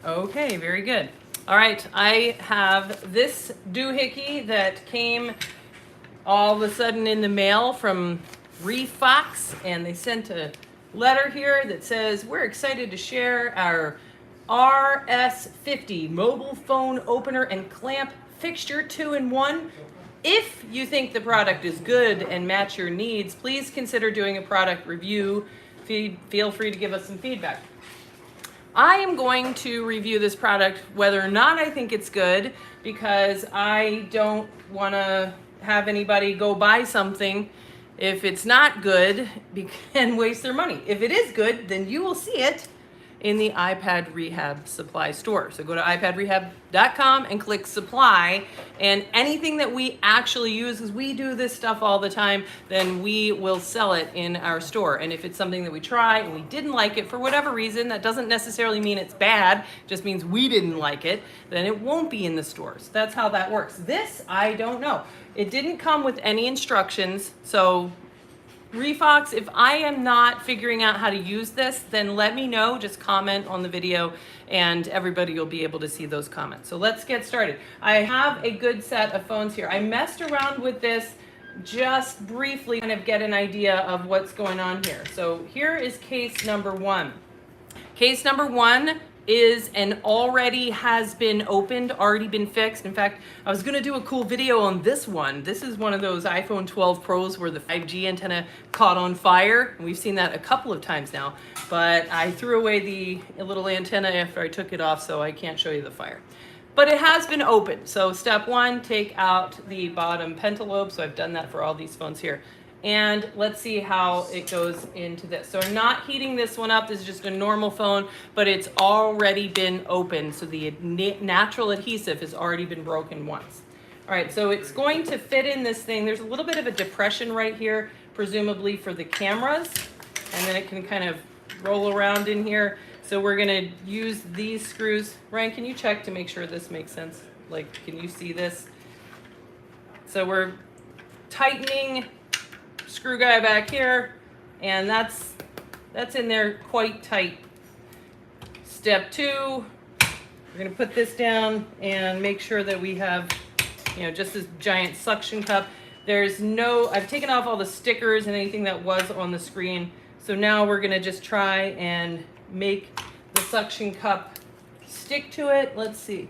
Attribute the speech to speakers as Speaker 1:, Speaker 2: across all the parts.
Speaker 1: Okay, very good. All right, I have this doohickey that came all of a sudden in the mail from Refox, and they sent a letter here that says, we're excited to share our RS50 mobile phone opener and clamp fixture 2-in-1. If you think the product is good and match your needs, please consider doing a product review. Feel free to give us some feedback. I am going to review this product whether or not I think it's good, because I don't want to have anybody go buy something if it's not good and waste their money. If it is good, then you will see it in the iPad Rehab Supply store. So go to iPadRehab.com and click supply, and anything that we actually use, because we do this stuff all the time, then we will sell it in our store. And if it's something that we try and we didn't like it for whatever reason, that doesn't necessarily mean it's bad, it just means we didn't like it, then it won't be in the stores. That's how that works. This, I don't know. It didn't come with any instructions, so Refox, if I am not figuring out how to use this, then let me know. Just comment on the video and everybody will be able to see those comments. So let's get started. I have a good set of phones here. I messed around with this just briefly, kind of get an idea of what's going on here. So here is case number 1. Case number 1 is and already has been opened, already been fixed. In fact, I was gonna do a cool video on this one. This is one of those iPhone 12 Pros where the 5G antenna caught on fire. And we've seen that a couple of times now, but I threw away the little antenna after I took it off, so I can't show you the fire. But it has been opened. So step 1, take out the bottom pentalobe. So I've done that for all these phones here. And let's see how it goes into this. So I'm not heating this one up. This is just a normal phone, but it's already been opened. So the natural adhesive has already been broken once. All right, so it's going to fit in this thing. There's a little bit of a depression right here, presumably for the cameras. And then it can kind of roll around in here. So we're gonna use these screws. Ryan, can you check to make sure this makes sense? Like, can you see this? So we're tightening screw guy back here, and that's in there quite tight. Step 2, we're gonna put this down and make sure that we have, just this giant suction cup. I've taken off all the stickers and anything that was on the screen. So now we're gonna just try and make the suction cup stick to it. Let's see.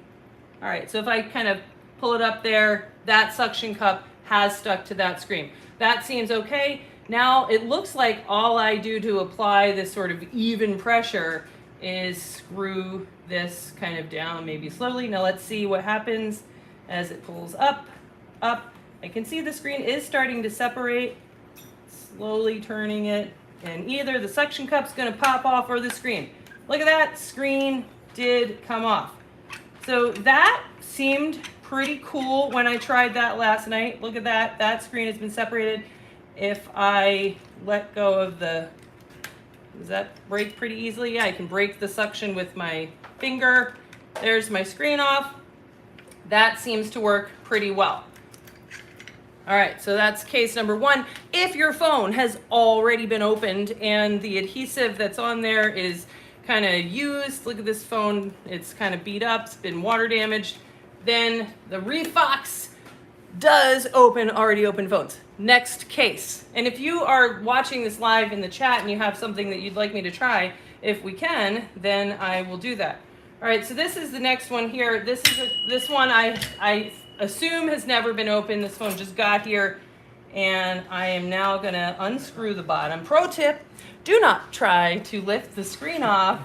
Speaker 1: All right, so if I kind of pull it up there, that suction cup has stuck to that screen. That seems okay. Now it looks like all I do to apply this sort of even pressure is screw this kind of down, maybe slowly. Now let's see what happens as it pulls up. I can see the screen is starting to separate, slowly turning it, and either the suction cup's gonna pop off or the screen. Look at that, screen did come off. So that seemed pretty cool when I tried that last night. Look at that, that screen has been separated. If I let go of does that break pretty easily? Yeah, I can break the suction with my finger. There's my screen off. That seems to work pretty well. All right, so that's case number 1. If your phone has already been opened and the adhesive that's on there is kind of used, look at this phone, it's kind of beat up, it's been water damaged, then the Refox does already open phones. Next case. And if you are watching this live in the chat and you have something that you'd like me to try, if we can, then I will do that. All right, so this is the next one here. This one I assume has never been opened. This phone just got here, and I am now gonna unscrew the bottom. Pro tip, do not try to lift the screen off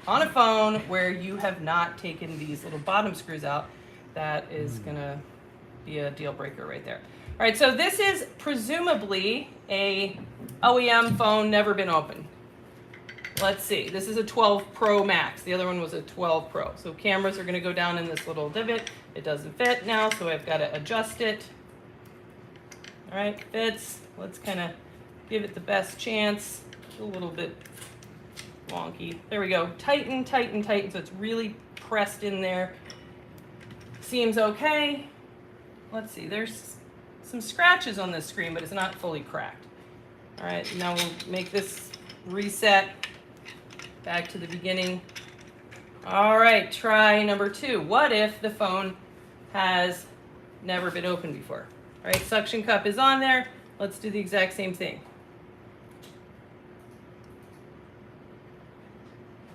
Speaker 1: on a phone where you have not taken these little bottom screws out. That is gonna be a deal breaker right there. All right, so this is presumably a OEM phone, never been opened. Let's see, this is a 12 Pro Max. The other one was a 12 Pro. So cameras are gonna go down in this little divot. It doesn't fit now, so I've gotta adjust it. All right, fits. Let's kind of give it the best chance. A little bit wonky. There we go, tighten, tighten, tighten, so it's really pressed in there. Seems okay. Let's see, there's some scratches on this screen, but it's not fully cracked. All right, now we'll make this reset back to the beginning. All right, try number 2. What if the phone has never been opened before? All right, suction cup is on there. Let's do the exact same thing.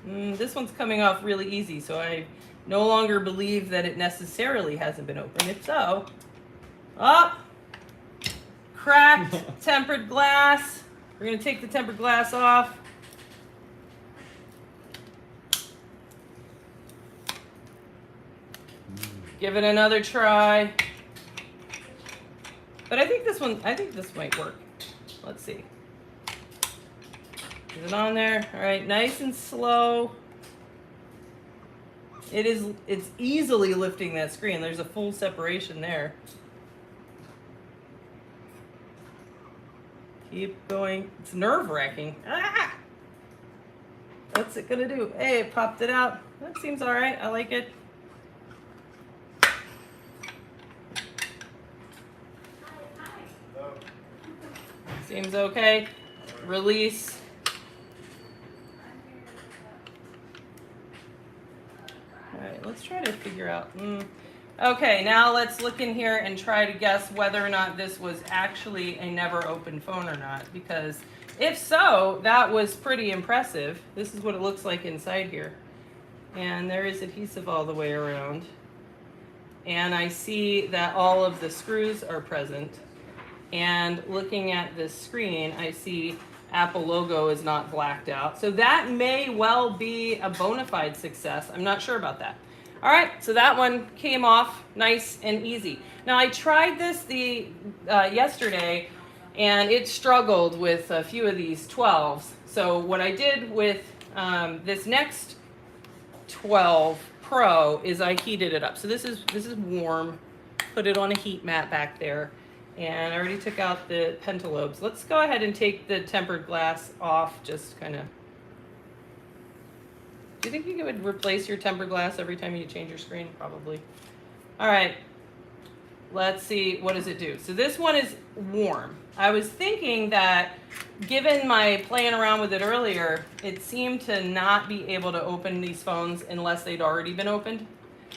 Speaker 1: This one's coming off really easy, so I no longer believe that it necessarily hasn't been opened. If so, cracked tempered glass. We're going to take the tempered glass off. Give it another try. But I think this might work. Let's see. Is it on there? All right, nice and slow. It's easily lifting that screen. There's a full separation there. Keep going. It's nerve-wracking. Ah! What's it gonna do? Hey, it popped it out. That seems all right. I like it. Seems okay. Release. All right, let's try to figure out. Okay, now let's look in here and try to guess whether or not this was actually a never opened phone or not, because if so, that was pretty impressive. This is what it looks like inside here. And there is adhesive all the way around. And I see that all of the screws are present. And looking at this screen, I see Apple logo is not blacked out. So that may well be a bona fide success. I'm not sure about that. All right, so that one came off nice and easy. Now I tried this yesterday, and it struggled with a few of these 12s. So what I did with this next 12 Pro is I heated it up. So this is warm. Put it on a heat mat back there. And I already took out the pentalobes. Let's go ahead and take the tempered glass off, just kind of. Do you think you would replace your tempered glass every time you change your screen? Probably. All right. Let's see, what does it do? So this one is warm. I was thinking that, given my playing around with it earlier, it seemed to not be able to open these phones unless they'd already been opened.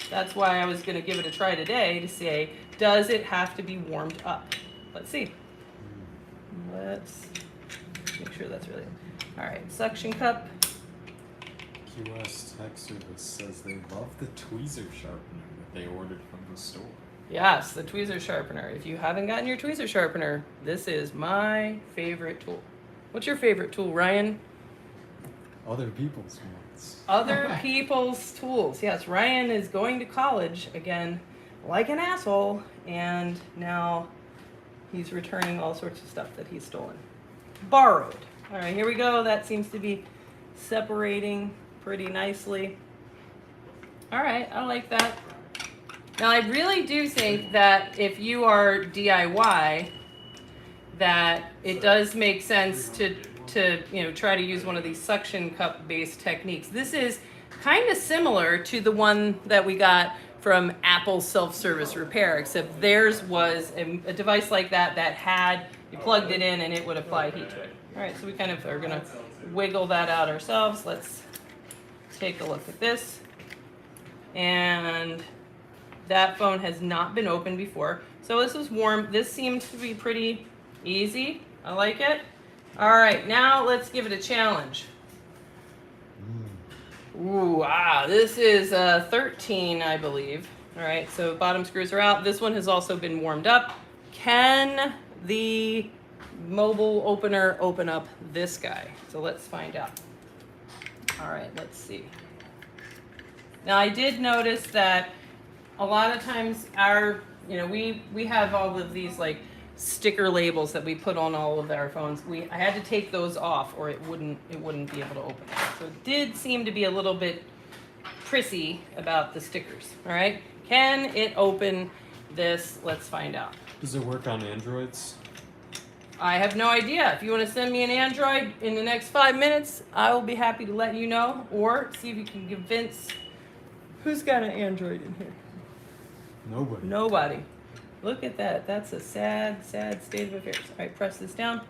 Speaker 1: That's why I was going to give it a try today to say, does it have to be warmed up? Let's see. Let's make sure that's really. All right, suction cup.
Speaker 2: QS Tech Service says they love the tweezer sharpener that they ordered from the store.
Speaker 1: Yes, the tweezer sharpener. If you haven't gotten your tweezer sharpener, this is my favorite tool. What's your favorite tool, Ryan?
Speaker 2: Other people's ones.
Speaker 1: Other people's tools. Yes, Ryan is going to college again like an asshole, and now he's returning all sorts of stuff that he's stolen. Borrowed. All right, here we go. That seems to be separating pretty nicely. All right, I like that. Now, I really do think that if you are DIY, that it does make sense to try to use one of these suction cup based techniques. This is kind of similar to the one that we got from Apple Self-Service Repair, except theirs was a device like that had, you plugged it in and it would apply heat to it. All right, so we kind of are gonna wiggle that out ourselves. Let's take a look at this. And that phone has not been opened before. So this is warm. This seems to be pretty easy. I like it. All right, now let's give it a challenge. Ooh, this is 13, I believe. All right, so bottom screws are out. This one has also been warmed up. Can the mobile opener open up this guy? So let's find out. All right, let's see. Now I did notice that a lot of times we have all of these like sticker labels that we put on all of our phones. I had to take those off or it wouldn't be able to open it. So it did seem to be a little bit prissy about the stickers. All right, can it open this? Let's find out.
Speaker 2: Does it work on Androids?
Speaker 1: I have no idea. If you want to send me an Android in the next 5 minutes, I will be happy to let you know, or see if you can convince. Who's got an Android in here?
Speaker 2: Nobody.
Speaker 1: Nobody. Look at that. That's a sad, sad state of affairs. All right, press this down.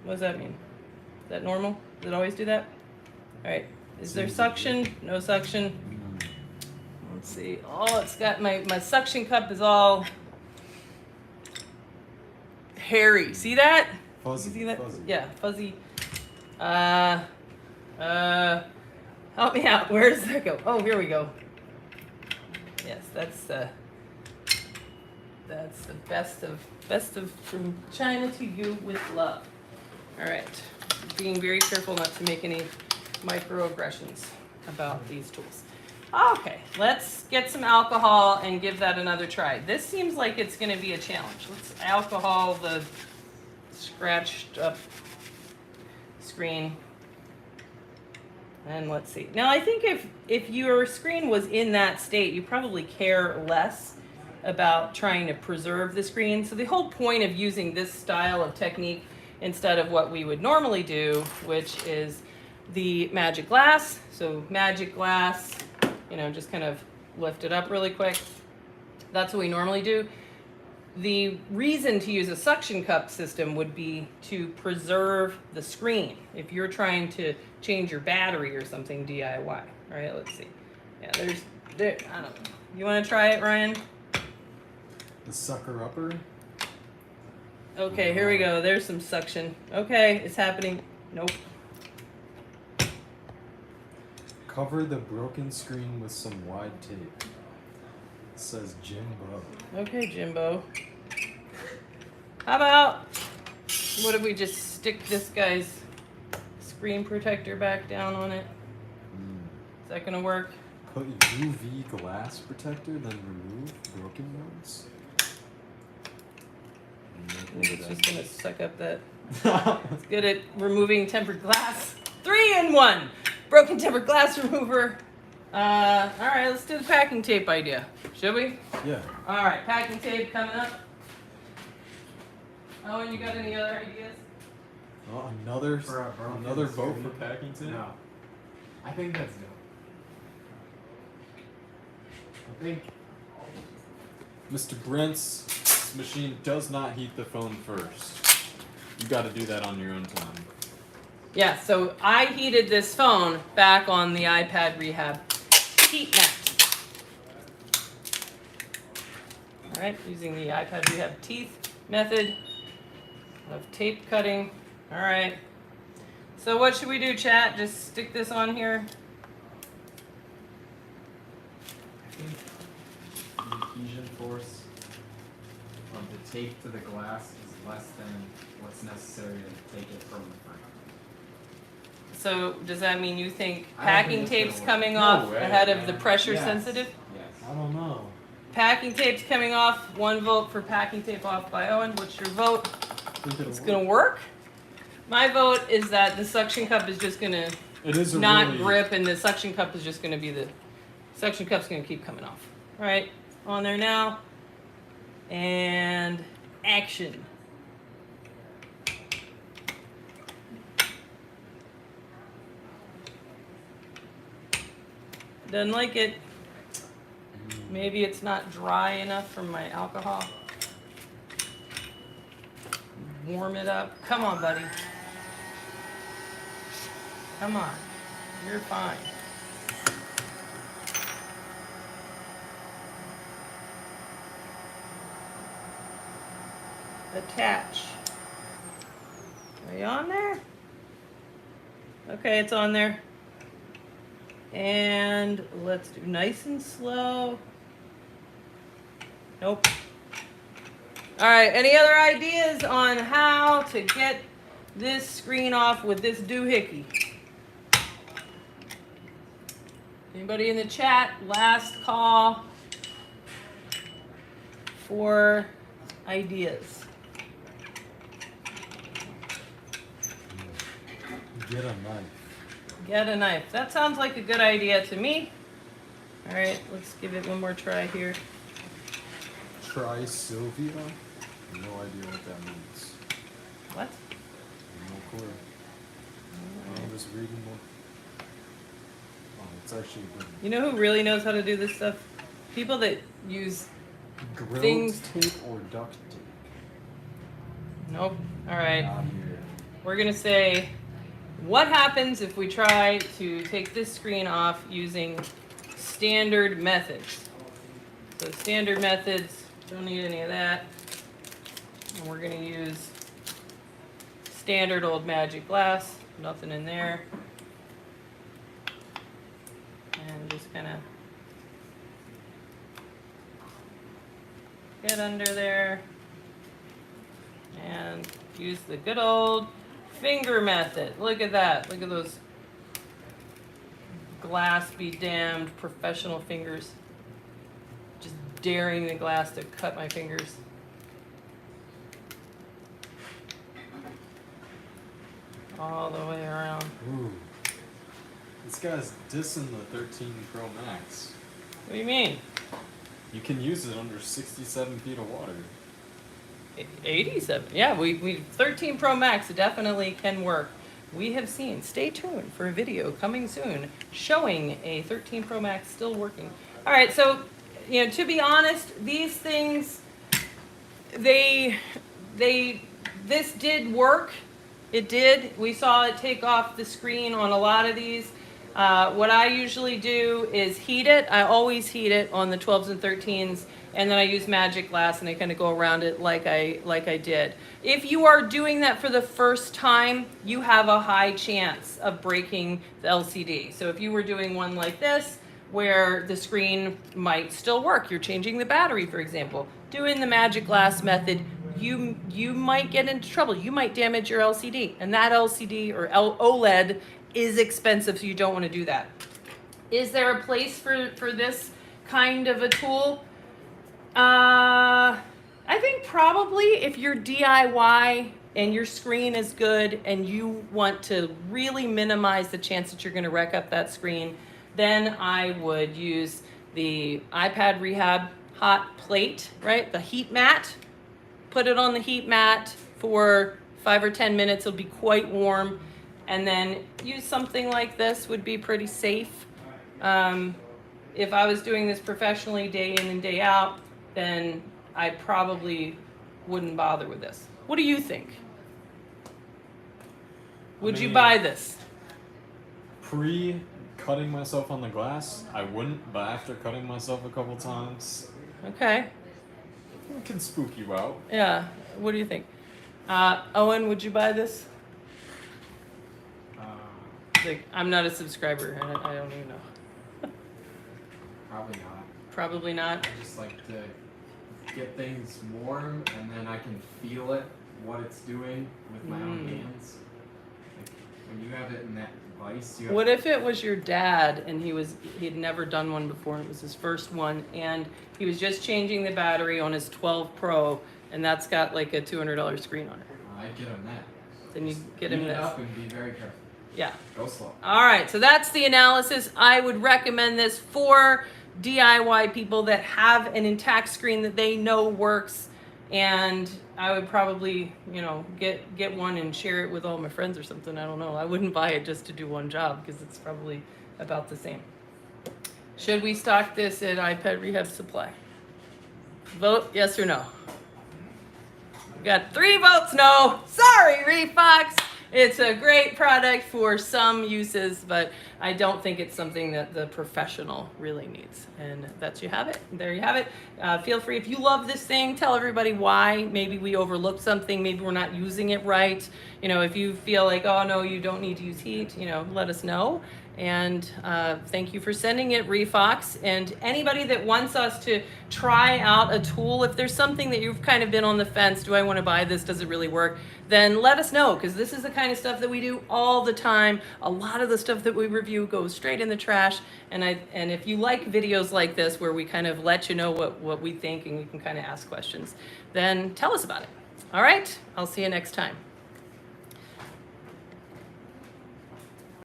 Speaker 1: What does that mean? that normal? Does it always do that? All right. Is there suction? No suction. Let's see. Oh, it's got my suction cup is all hairy. See that?
Speaker 2: Fuzzy.
Speaker 1: You see that?
Speaker 2: Fuzzy.
Speaker 1: Yeah, fuzzy. Help me out. Where does that go? Oh, here we go. Yes, that's the best of from China to you with love. All right, being very careful not to make any microaggressions about these tools. Okay, let's get some alcohol and give that another try. This seems like it's going to be a challenge. Let's alcohol the scratched up screen. And let's see. Now I think if your screen was in that state, you probably care less about trying to preserve the screen. So the whole point of using this style of technique instead of what we would normally do, which is the magic glass. So magic glass, you know, just kind of lift it up really quick. That's what we normally do. The reason to use a suction cup system would be to preserve the screen. If you're trying to change your battery or something DIY, all right? Let's see. Yeah, there. I don't know. You want to try it, Ryan?
Speaker 2: The sucker upper.
Speaker 1: Okay, here we go. There's some suction. Okay, it's happening. Nope.
Speaker 2: Cover the broken screen with some wide tape. It says Jimbo.
Speaker 1: Okay, Jimbo. How about, what if we just stick this guy's screen protector back down on it? Is that gonna work?
Speaker 2: Put UV glass protector, then remove broken ones.
Speaker 1: It's just gonna suck up that. It's good at removing tempered glass. 3-in-1 broken tempered glass remover. All right, let's do the packing tape idea. Should we?
Speaker 2: Yeah.
Speaker 1: All right, packing tape coming up. Oh, and you got any other ideas?
Speaker 2: Oh, another
Speaker 3: broken
Speaker 2: vote
Speaker 3: screen.
Speaker 2: for packing tape?
Speaker 3: No. I think that's dope. I think
Speaker 2: Mr. Brent's machine does not heat the phone first. You got to do that on your own time.
Speaker 1: Yeah, so I heated this phone back on the iPad Rehab heat mat. All right, using the iPad Rehab teeth method of tape cutting. All right. So what should we do, chat? Just stick this on here.
Speaker 3: the adhesion force of the tape to the glass is less than what's necessary to take it from the frame.
Speaker 1: So does that mean you think
Speaker 3: I don't
Speaker 1: packing
Speaker 3: think it's gonna
Speaker 1: tape's
Speaker 3: work.
Speaker 1: coming
Speaker 2: No
Speaker 1: off
Speaker 2: way,
Speaker 1: ahead of the
Speaker 2: man.
Speaker 1: pressure
Speaker 3: Yes.
Speaker 1: sensitive?
Speaker 3: Yes.
Speaker 2: I don't know.
Speaker 1: Packing tape's coming off. 1 vote for packing tape off by Owen. What's your vote?
Speaker 2: Think it'll
Speaker 1: It's
Speaker 2: work?
Speaker 1: gonna work. My vote is that the suction cup is just gonna
Speaker 2: It is a
Speaker 1: not
Speaker 2: really,
Speaker 1: grip, and the suction cup is just gonna be the suction cup's gonna keep coming off. All right, on there now, and action. Doesn't like it. Maybe it's not dry enough from my alcohol. Warm it up. Come on, buddy. Come on. You're fine. Attach. Are you on there? Okay, it's on there. And let's do nice and slow. Nope. All right, any other ideas on how to get this screen off with this doohickey? Anybody in the chat? Last call for ideas.
Speaker 2: Get a knife.
Speaker 1: Get a knife. That sounds like a good idea to me. All right, let's give it one more try here.
Speaker 2: Try Sylvia. No idea what that means.
Speaker 1: What?
Speaker 2: No clue. I'm just reading more. Oh, it's actually good.
Speaker 1: You know who really knows how to do this stuff? People that use
Speaker 2: Grilled
Speaker 1: Things-
Speaker 2: tape or duct tape?
Speaker 1: nope. All right.
Speaker 2: Not here.
Speaker 1: We're gonna say What happens if we try to take this screen off using standard methods? So standard methods, don't need any of that. And we're gonna use standard old magic glass, nothing in there. And just kind of get under there and use the good old finger method. Look at that. Look at those glass be damned professional fingers. Just daring the glass to cut my fingers. All the way around.
Speaker 2: Ooh. This guy's dissing the 13 Pro Max.
Speaker 1: What do you mean?
Speaker 2: You can use it under 67 feet of water.
Speaker 1: 87. Yeah, we 13 Pro Max definitely can work. We have seen, stay tuned for a video coming soon showing a 13 Pro Max still working. All right, so, you know, to be honest, these things, this did work. It did. We saw it take off the screen on a lot of these. What I usually do is heat it. I always heat it on the 12s and 13s, and then I use magic glass and I kind of go around it like I did. If you are doing that for the first time, you have a high chance of breaking the LCD. So if you were doing one like this, where the screen might still work, you're changing the battery, for example, doing the magic glass method, you might get into trouble. You might damage your LCD, and that LCD or OLED is expensive, so you don't want to do that. Is there a place for this kind of a tool? I think probably if you're DIY and your screen is good and you want to really minimize the chance that you're going to wreck up that screen, then I would use the iPad Rehab hot plate, right? The heat mat. Put it on the heat mat for 5 or 10 minutes. It'll be quite warm. And then use something like this would be pretty safe. If I was doing this professionally day in and day out, then I probably wouldn't bother with this. What do you think? Would you buy this?
Speaker 2: Pre-cutting myself on the glass, I wouldn't, but after cutting myself a couple times,
Speaker 1: Okay.
Speaker 2: it can spook you out.
Speaker 1: Yeah. What do you think? Owen, would you buy this? Like, I'm not a subscriber, and I don't even know.
Speaker 3: Probably not.
Speaker 1: Probably not.
Speaker 3: I just like to get things warm, and then I can feel it, what it's doing with my own hands. Like, when you have it in that vice, you have
Speaker 1: What if it was your dad and he'd never done one before, and it was his first one, and he was just changing the battery on his 12 Pro, and that's got like a $200 screen on it?
Speaker 3: I'd get him that.
Speaker 1: Then you
Speaker 3: Just
Speaker 1: get him
Speaker 3: heat it
Speaker 1: this.
Speaker 3: up and be very careful.
Speaker 1: Yeah.
Speaker 3: Go slow.
Speaker 1: All right, so that's the analysis. I would recommend this for DIY people that have an intact screen that they know works, and I would probably, you know, get one and share it with all my friends or something. I don't know. I wouldn't buy it just to do one job because it's probably about the same. Should we stock this at iPad Rehab Supply? Vote yes or no. We got 3 votes no. Sorry, Refox. It's a great product for some uses, but I don't think it's something that the professional really needs. And that's you have it. There you have it. Feel free, if you love this thing, tell everybody why. Maybe we overlooked something. Maybe we're not using it right. You know, if you feel like, oh no, you don't need to use heat, you know, let us know. And thank you for sending it, Refox. And anybody that wants us to try out a tool, if there's something that you've kind of been on the fence, do I want to buy this? Does it really work? Then let us know, because this is the kind of stuff that we do all the time. A lot of the stuff that we review goes straight in the trash. And if you like videos like this where we kind of let you know what we think and we can kind of ask questions, then tell us about it. All right, I'll see you next time.